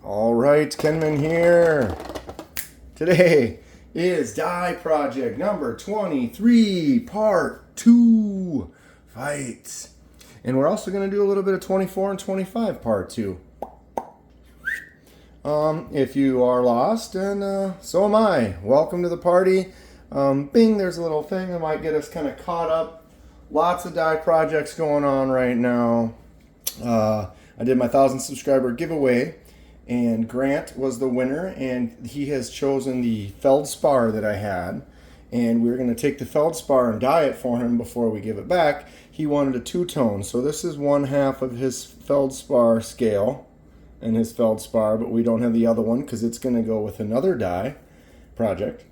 All right, Kenman here. Today is die project number 23, part 2, fights. And we're also going to do a little bit of 24 and 25, part 2. If you are lost, and so am I, welcome to the party. Bing, there's a little thing that might get us kind of caught up. Lots of die projects going on right now. I did my 1,000 subscriber giveaway, and Grant was the winner, and he has chosen the Feldspar that I had, and we're going to take the Feldspar and dye it for him before we give it back. He wanted a two-tone, so this is one half of his Feldspar scale and his Feldspar, but we don't have the other one because it's going to go with another dye project,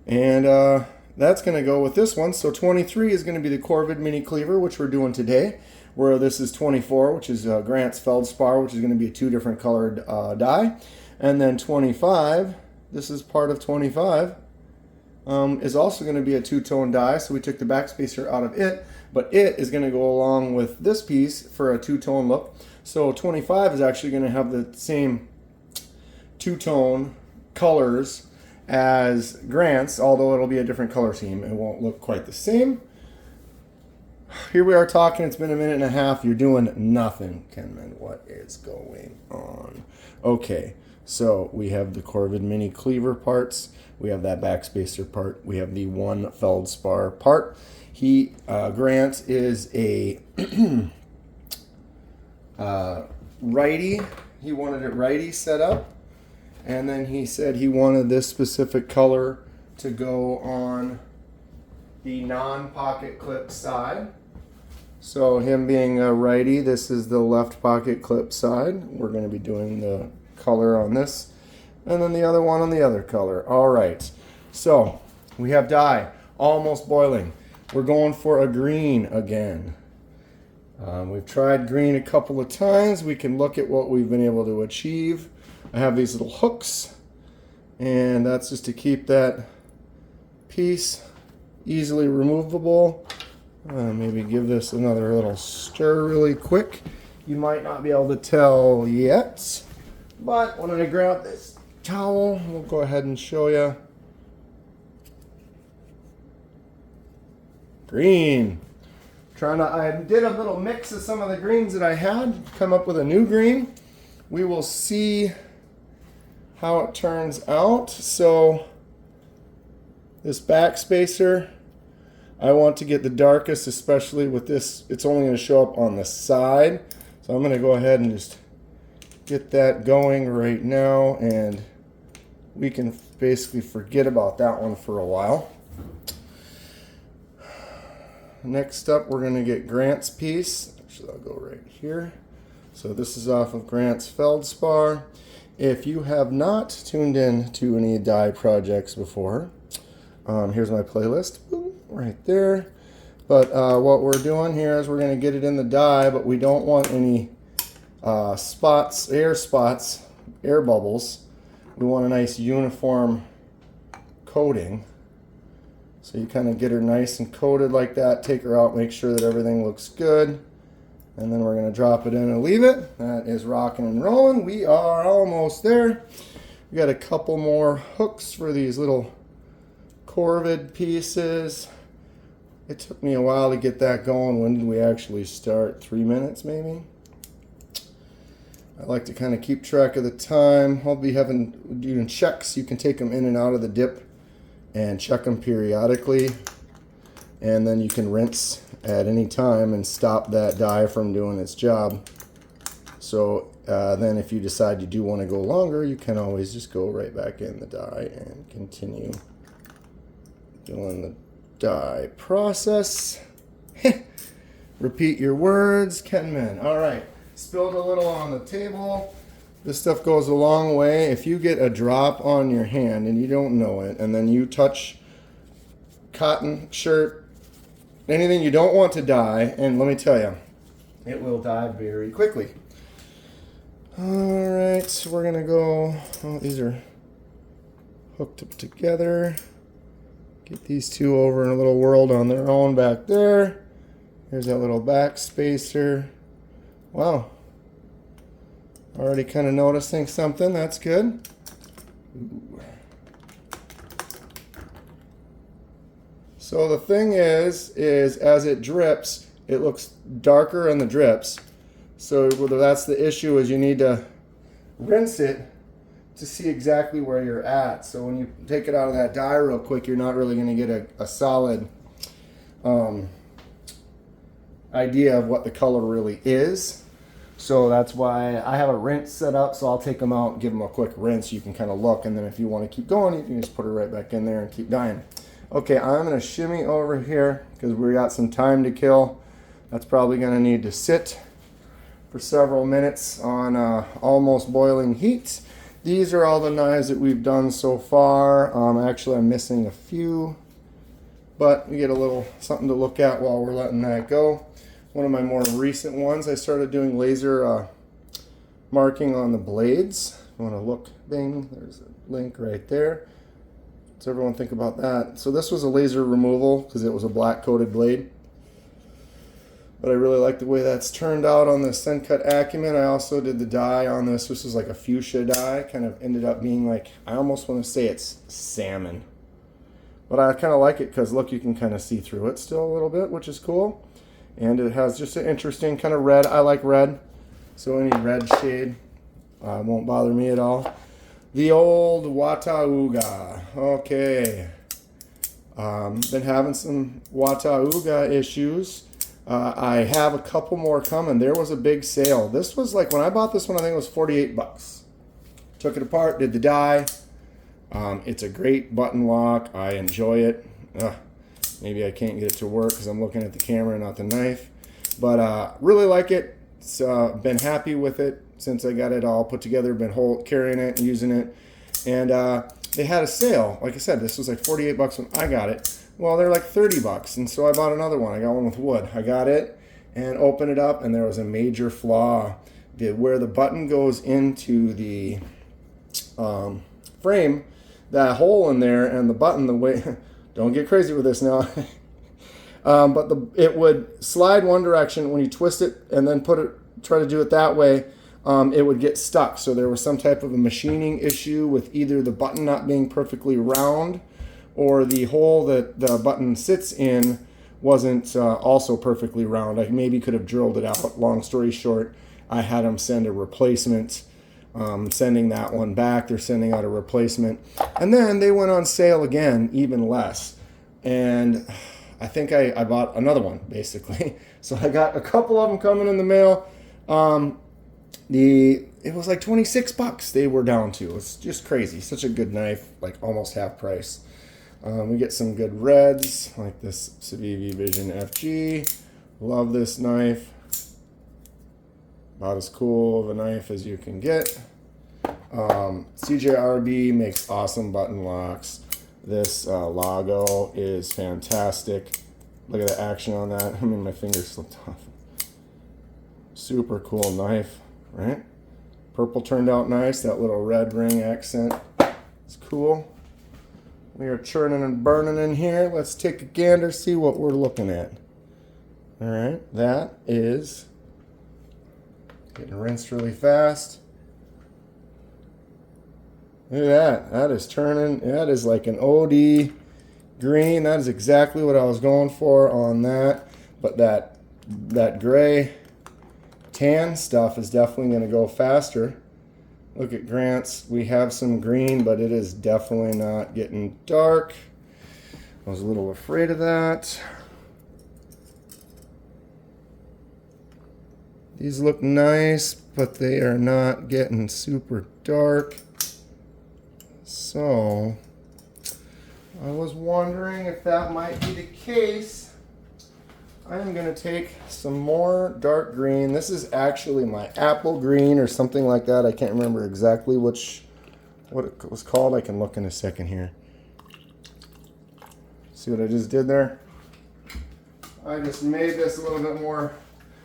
and that's going to go with this one. So 23 is going to be the Corvid Mini Cleaver, which we're doing today, where this is 24, which is Grant's Feldspar, which is going to be a 2 different colored dye. And then 25, this is part of 25, is also going to be a 2-tone dye. So we took the backspacer out of it, but it is going to go along with this piece for a 2-tone look. So 25 is actually going to have the same 2-tone colors as Grant's, although it'll be a different color scheme. It won't look quite the same. Here we are talking. It's been a minute and a half. You're doing nothing, Kenman. What is going on? Okay, so we have the Corvid Mini Cleaver parts. We have that backspacer part. We have the one Feldspar part. Grant is a righty. He wanted it righty set up, and then he said he wanted this specific color to go on the non-pocket clip side. So him being a righty, this is the left pocket clip side. We're going to be doing the color on this, and then the other one on the other color. All right, so we have dye almost boiling. We're going for a green again. We've tried green a couple of times. We can look at what we've been able to achieve. I have these little hooks, and that's just to keep that piece easily removable. Maybe give this another little stir really quick. You might not be able to tell yet, but when I grab this towel, we'll go ahead and show you. Green. I did a little mix of some of the greens that I had, come up with a new green. We will see how it turns out. So this backspacer, I want to get the darkest, especially with this. It's only going to show up on the side. So I'm going to go ahead and just get that going right now, and we can basically forget about that one for a while. Next up, we're going to get Grant's piece. Actually, I'll go right here. So this is off of Grant's Feldspar. If you have not tuned in to any dye projects before, here's my playlist. Boom. Right there. But what we're doing here is we're going to get it in the dye, but we don't want any spots, air bubbles. We want a nice uniform coating. So you kind of get her nice and coated like that, take her out, make sure that everything looks good, and then we're going to drop it in and leave it. That is rocking and rolling. We are almost there. We got a couple more hooks for these little Corvid pieces. It took me a while to get that going. When did we actually start? 3 minutes maybe? I like to kind of keep track of the time. I'll be doing checks. You can take them in and out of the dip and check them periodically. And then you can rinse at any time and stop that dye from doing its job. So then if you decide you do want to go longer, you can always just go right back in the dye and continue doing the dye process. Repeat your words, Kenman. All right, spilled a little on the table. This stuff goes a long way. If you get a drop on your hand and you don't know it, and then you touch cotton, shirt, anything you don't want to dye, and let me tell you, it will dye very quickly. All right, so we're gonna go, these are hooked up together. Get these two over in a little world on their own back there. Here's that little backspacer. Wow. Already kind of noticing something. That's good. Ooh. So the thing is as it drips, it looks darker in the drips. So whether that's the issue is you need to rinse it to see exactly where you're at. So when you take it out of that dye real quick, you're not really going to get a solid idea of what the color really is. So that's why I have a rinse set up. So I'll take them out and give them a quick rinse. You can kind of look, and then if you want to keep going, you can just put it right back in there and keep dyeing. Okay, I'm going to shimmy over here because we got some time to kill. That's probably going to need to sit for several minutes on almost boiling heat. These are all the knives that we've done so far. Actually, I'm missing a few, but we get a little something to look at while we're letting that go. One of my more recent ones, I started doing laser marking on the blades. You want to look, bing, there's a link right there. What's everyone think about that? So this was a laser removal because it was a black coated blade. But I really like the way that's turned out on the Sencut Acumen. I also did the dye on this. This was like a fuchsia dye. Kind of ended up being like, I almost want to say it's salmon. But I kind of like it because look, you can kind of see through it still a little bit, which is cool. And it has just an interesting kind of red. I like red. So any red shade won't bother me at all. The old Watauga. Okay. Been having some Watauga issues. I have a couple more coming. There was a big sale. This was like, when I bought this one, I think it was 48 bucks. Took it apart, did the dye. It's a great button lock. I enjoy it. Maybe I can't get it to work because I'm looking at the camera, not the knife. But really like it. So been happy with it since I got it all put together. Been carrying it and using it. And they had a sale. Like I said, this was like 48 bucks when I got it. Well, they're like 30 bucks. And so I bought another one. I got one with wood. I got it and opened it up, and there was a major flaw. Where the button goes into the frame, that hole in there and the button, the way, don't get crazy with this now. But it would slide one direction when you twist it and then try to do it that way. It would get stuck. So there was some type of a machining issue with either the button not being perfectly round or the hole that the button sits in wasn't also perfectly round. I maybe could have drilled it out. Long story short, I had them send a replacement. Sending that one back. They're sending out a replacement. And then they went on sale again, even less. And I think I bought another one, basically. So I got a couple of them coming in the mail. It was like 26 bucks they were down to. It's just crazy. Such a good knife, like almost half price. We get some good reds, like this Civivi Vision FG. Love this knife. About as cool of a knife as you can get. CJRB makes awesome button locks. This Lago is fantastic. Look at the action on that. I mean, my fingers slipped off. Super cool knife, right? Purple turned out nice. That little red ring accent is cool. We are churning and burning in here. Let's take a gander, see what we're looking at. All right, that is getting rinsed really fast. Look at that. That is turning. That is like an OD green. That is exactly what I was going for on that. But that gray tan stuff is definitely going to go faster. Look at Grant's. We have some green, but it is definitely not getting dark. I was a little afraid of that. These look nice, but they are not getting super dark. So I was wondering if that might be the case. I am going to take some more dark green. This is actually my apple green or something like that. I can't remember exactly what it was called. I can look in a second here. See what I just did there? I just made this a little bit more.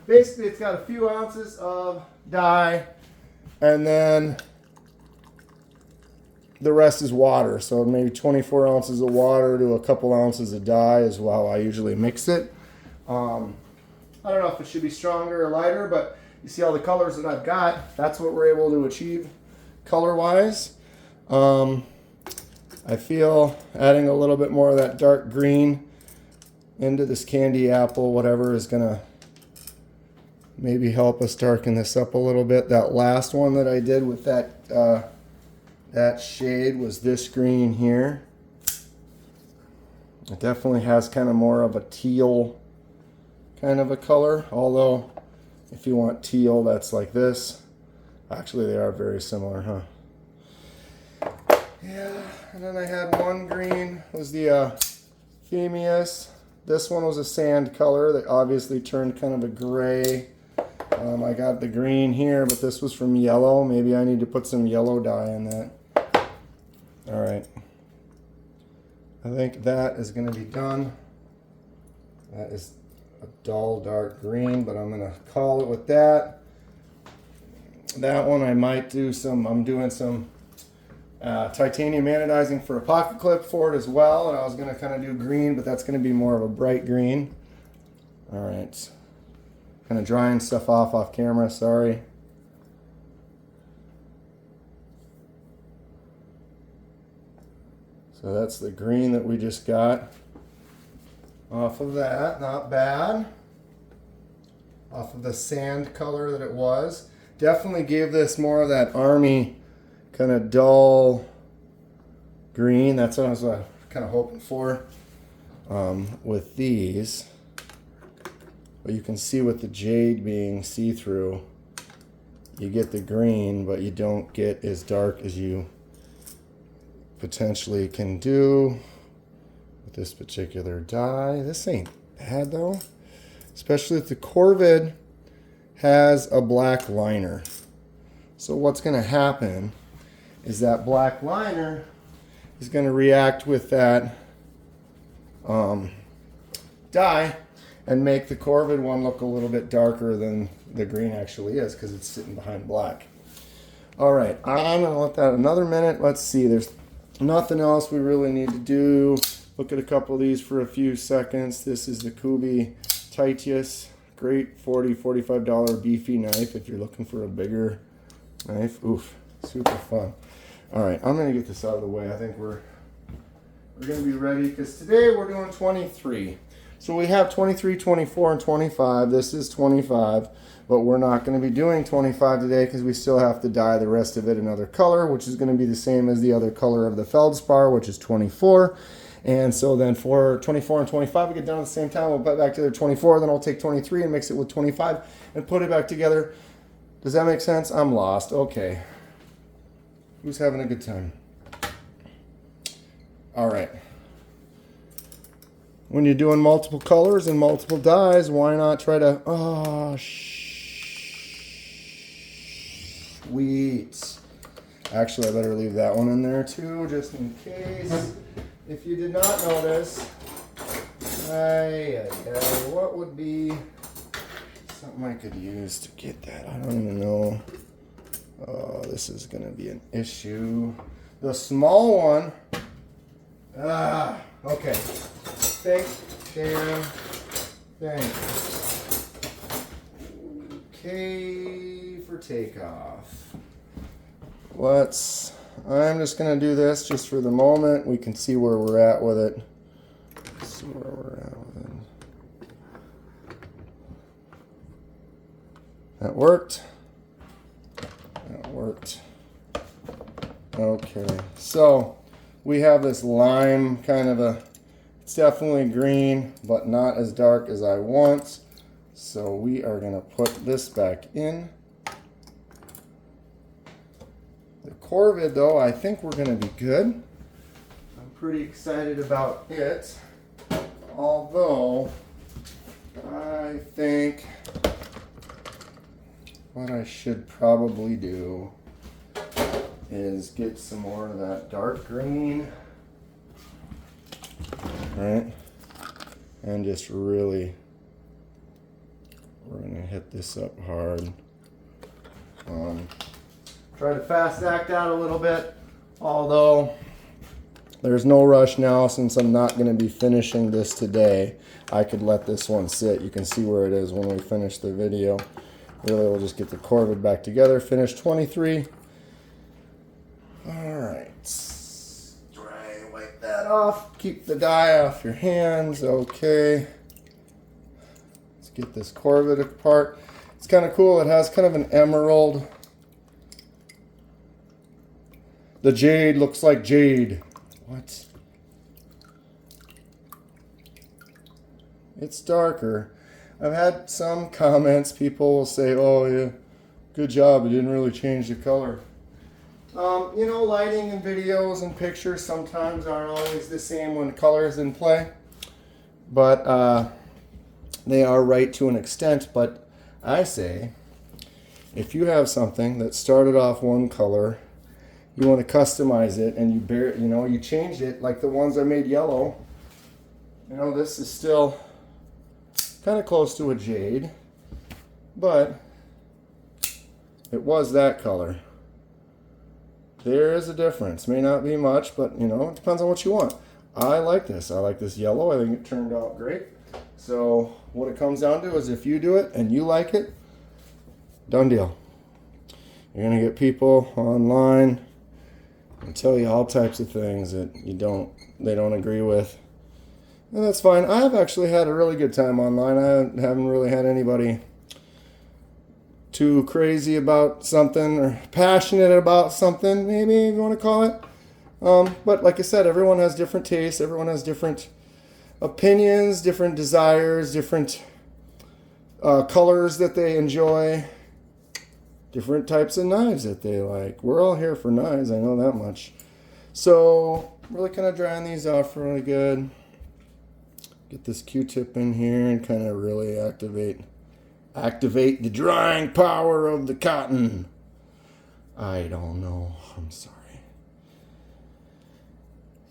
Basically, it's got a few ounces of dye, and then the rest is water. So maybe 24 ounces of water to a couple ounces of dye is how I usually mix it. I don't know if it should be stronger or lighter, but you see all the colors that I've got. That's what we're able to achieve color-wise. I feel adding a little bit more of that dark green into this candy apple, whatever, is gonna maybe help us darken this up a little bit. That last one that I did with that shade was this green here. It definitely has kind of more of a teal kind of a color, although if you want teal, that's like this. Actually, they are very similar, huh? Yeah, and then I had one green, was the Phemius. This one was a sand color that obviously turned kind of a gray. I got the green here, but this was from yellow. Maybe I need to put some yellow dye in that. All right. I think that is going to be done. That is a dull dark green, but I'm going to call it with that. That one I might do some, I'm doing some titanium anodizing for a pocket clip for it as well. And I was going to kind of do green, but that's going to be more of a bright green. All right. Kind of drying stuff off camera, sorry. So that's the green that we just got off of that, not bad. Off of the sand color that it was. Definitely gave this more of that army kind of dull green. That's what I was kind of hoping for with these. But you can see with the jade being see-through, you get the green, but you don't get as dark as you potentially can do with this particular dye. This ain't bad though, especially if the Corvid has a black liner. So what's going to happen is that black liner is going to react with that dye and make the Corvid one look a little bit darker than the green actually is because it's sitting behind black. All right, I'm going to let that another minute. Let's see, there's nothing else we really need to do. Look at a couple of these for a few seconds. This is the Kubi Titius. Great $45 beefy knife if you're looking for a bigger knife. Oof, super fun. All right, I'm going to get this out of the way. I think we're going to be ready because today we're doing 23. So we have 23, 24, and 25. This is 25, but we're not going to be doing 25 today because we still have to dye the rest of it another color, which is going to be the same as the other color of the Feldspar, which is 24. And so then for 24 and 25, we get done at the same time. We'll put back together 24, then I'll take 23 and mix it with 25 and put it back together. Does that make sense? I'm lost. Okay. Who's having a good time? All right. When you're doing multiple colors and multiple dyes, why not try to... Oh, sweet. Actually, I better leave that one in there too, just in case. If you did not notice, what would be something I could use to get that? I don't even know. Oh, this is going to be an issue. The small one. Okay. Think, Sharon. Think. Okay for takeoff. I'm just going to do this just for the moment. We can see where we're at with it. See where we're at with it. That worked. That worked. Okay, so we have this lime kind of a, it's definitely green, but not as dark as I want. So we are going to put this back in. The Corvid, though, I think we're going to be good. I'm pretty excited about it. Although, I think what I should probably do is get some more of that dark green. Right? And just really, we're going to hit this up hard. Try to fast act out a little bit, although there's no rush now since I'm not going to be finishing this today. I could let this one sit. You can see where it is when we finish the video. Really, we'll just get the Corvid back together. Finish 23. Alright. Dry, wipe that off. Keep the dye off your hands. Okay. Let's get this Corvid apart. It's kind of cool. It has kind of an emerald. The jade looks like jade. What? It's darker. I've had some comments. People will say, oh, yeah, good job. It didn't really change the color. You know, lighting and videos and pictures sometimes aren't always the same when color is in play. But they are right to an extent. But I say, if you have something that started off one color, you want to customize it, and you change it, like the ones I made yellow. You know, this is still kind of close to a jade, but it was that color. There is a difference. May not be much, but you know, it depends on what you want. I like this. I like this yellow. I think it turned out great. So what it comes down to is if you do it and you like it, done deal. You're gonna get people online and tell you all types of things that they don't agree with. And that's fine. I've actually had a really good time online. I haven't really had anybody too crazy about something or passionate about something, maybe you want to call it. But like I said, everyone has different tastes. Everyone has different opinions, different desires, different colors that they enjoy, different types of knives that they like. We're all here for knives, I know that much. So really kind of drying these off really good. Get this Q-tip in here and kind of really activate the drying power of the cotton. I don't know. I'm sorry.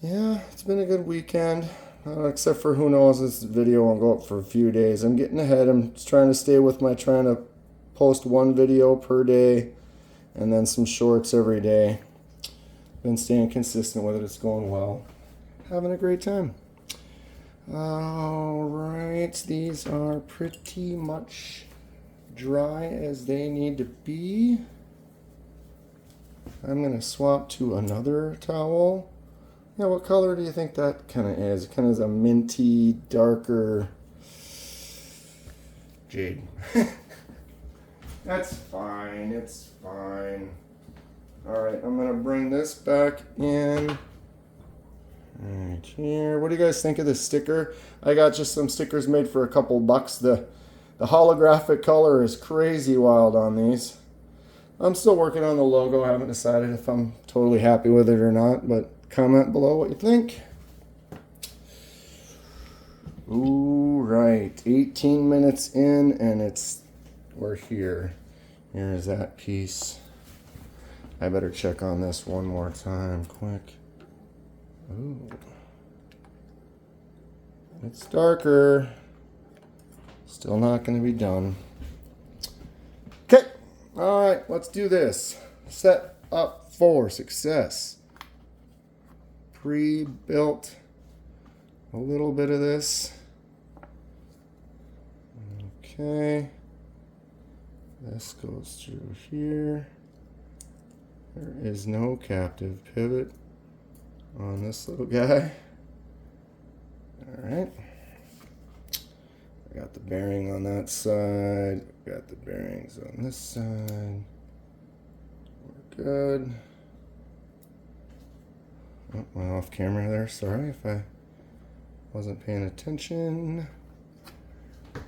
Yeah, it's been a good weekend. Except for who knows, this video won't go up for a few days. I'm getting ahead. I'm just trying to stay with trying to post one video per day and then some shorts every day. Been staying consistent with it. It's going well. Having a great time. Alright, these are pretty much dry as they need to be. I'm going to swap to another towel. Yeah, what color do you think that kind of is? It kind of is a minty, darker jade. That's fine, it's fine. Alright, I'm going to bring this back in. Right here. What do you guys think of this sticker? I got just some stickers made for a couple bucks. The holographic color is crazy wild on these. I'm still working on the logo. I haven't decided if I'm totally happy with it or not, but comment below what you think. Ooh, right. 18 minutes in and we're here. Here's that piece. I better check on this one more time quick. Ooh. It's darker. Still not going to be done. Okay. All right, let's do this. Set up for success. Pre-built a little bit of this. Okay. This goes through here. There is no captive pivot on this little guy. Alright. I got the bearing on that side. Got the bearings on this side. We're good. Oh, went off camera there. Sorry if I wasn't paying attention.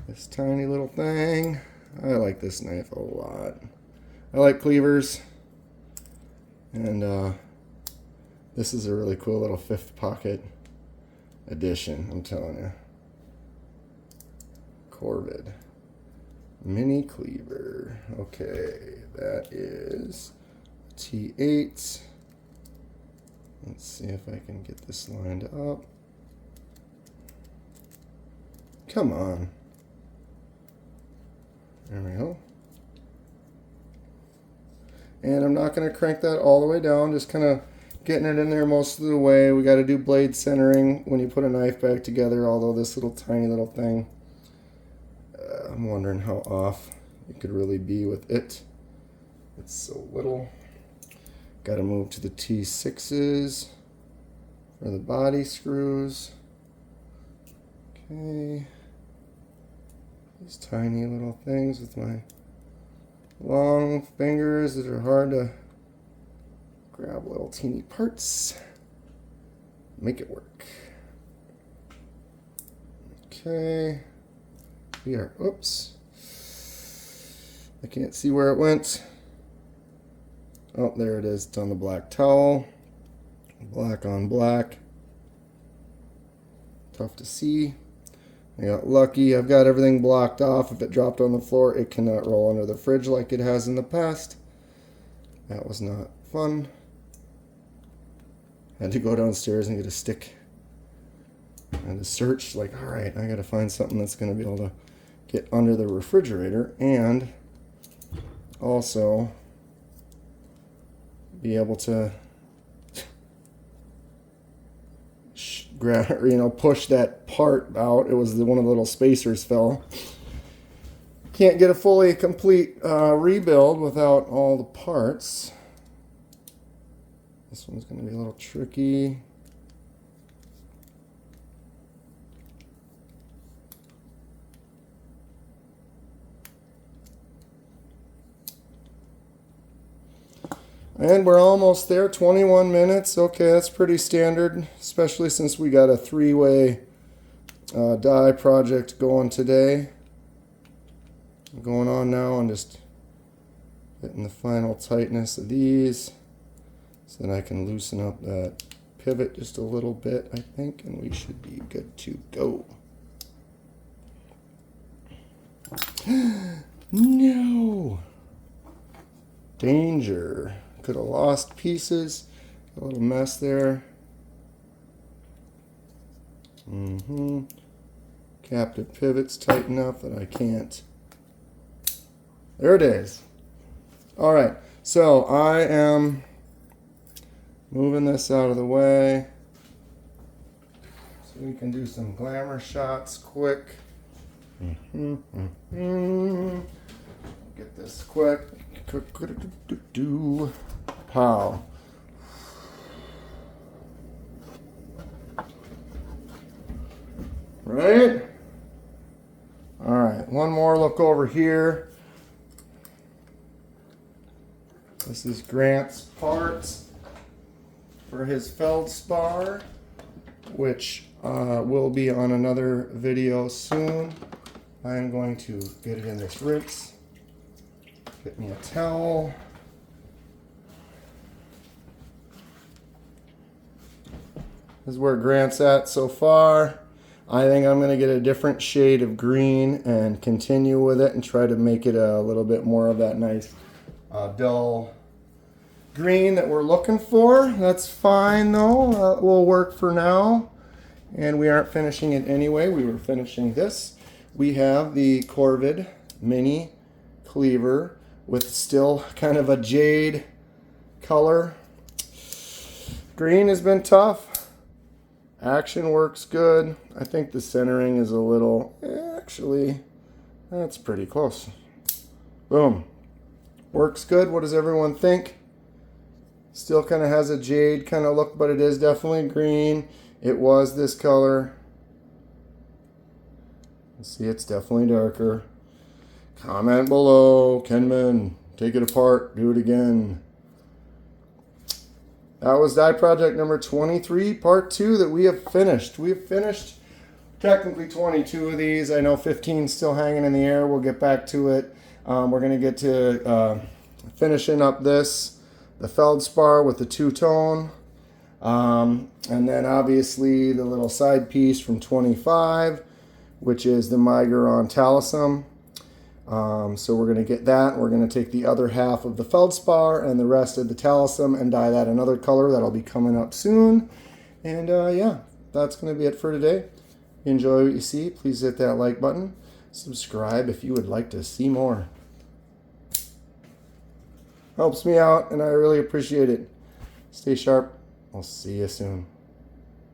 This tiny little thing. I like this knife a lot. I like cleavers. And this is a really cool little fifth pocket addition, I'm telling you. Corvid Mini Cleaver. Okay, that is T8. Let's see if I can get this lined up. Come on. There we go. And I'm not going to crank that all the way down, just kind of getting it in there most of the way. We got to do blade centering when you put a knife back together, although this little tiny little thing, I'm wondering how off you could really be with it. It's so little. Got to move to the T6s for the body screws. Okay. These tiny little things with my long fingers that are hard to grab little teeny parts. Make it work. Okay. We are, oops. I can't see where it went. Oh, there it is. It's on the black towel. Black on black. Tough to see. I got lucky. I've got everything blocked off. If it dropped on the floor, it cannot roll under the fridge like it has in the past. That was not fun. Had to go downstairs and get a stick. And to search, like, all right, I got to find something that's going to be able to get under the refrigerator and also be able to grab, push that part out. It was one of the little spacers fell. Can't get a fully complete rebuild without all the parts. This one's going to be a little tricky. And we're almost there, 21 minutes. Okay, that's pretty standard, especially since we got a three-way die project going today. Going on now and just getting the final tightness of these so then I can loosen up that pivot just a little bit, I think, and we should be good to go. No! Danger. Could have lost pieces. A little mess there. Captive pivot's tight enough that I can't. There it is. All right, so I am moving this out of the way so we can do some glamour shots quick. Get this quick. Pow. Right? All right, one more look over here. This is Grant's parts for his Feldspar, which will be on another video soon. I am going to get it in this rinse. Get me a towel. This is where Grant's at so far. I think I'm going to get a different shade of green and continue with it and try to make it a little bit more of that nice dull green that we're looking for. That's fine though. That will work for now. And we aren't finishing it anyway. We were finishing this. We have the Corvid Mini Cleaver with still kind of a jade color. Green has been tough. Action works good. I think the centering is a little, actually, that's pretty close. Boom. Works good. What does everyone think? Still kind of has a jade kind of look, but it is definitely green. It was this color. See, it's definitely darker. Comment below, Kenman. Take it apart. Do it again. That was die project number 23, part 2 that we have finished. We have finished technically 22 of these. I know 15 still hanging in the air. We'll get back to it. We're going to get to finishing up this, the Feldspar with the two-tone. And then obviously the little side piece from 25, which is the Miguron Talism. So we're going to get that. We're going to take the other half of the Feldspar and the rest of the Talism and dye that another color. That'll be coming up soon. And yeah, that's going to be it for today. If you enjoy what you see, please hit that like button. Subscribe if you would like to see more. Helps me out and I really appreciate it. Stay sharp. I'll see you soon.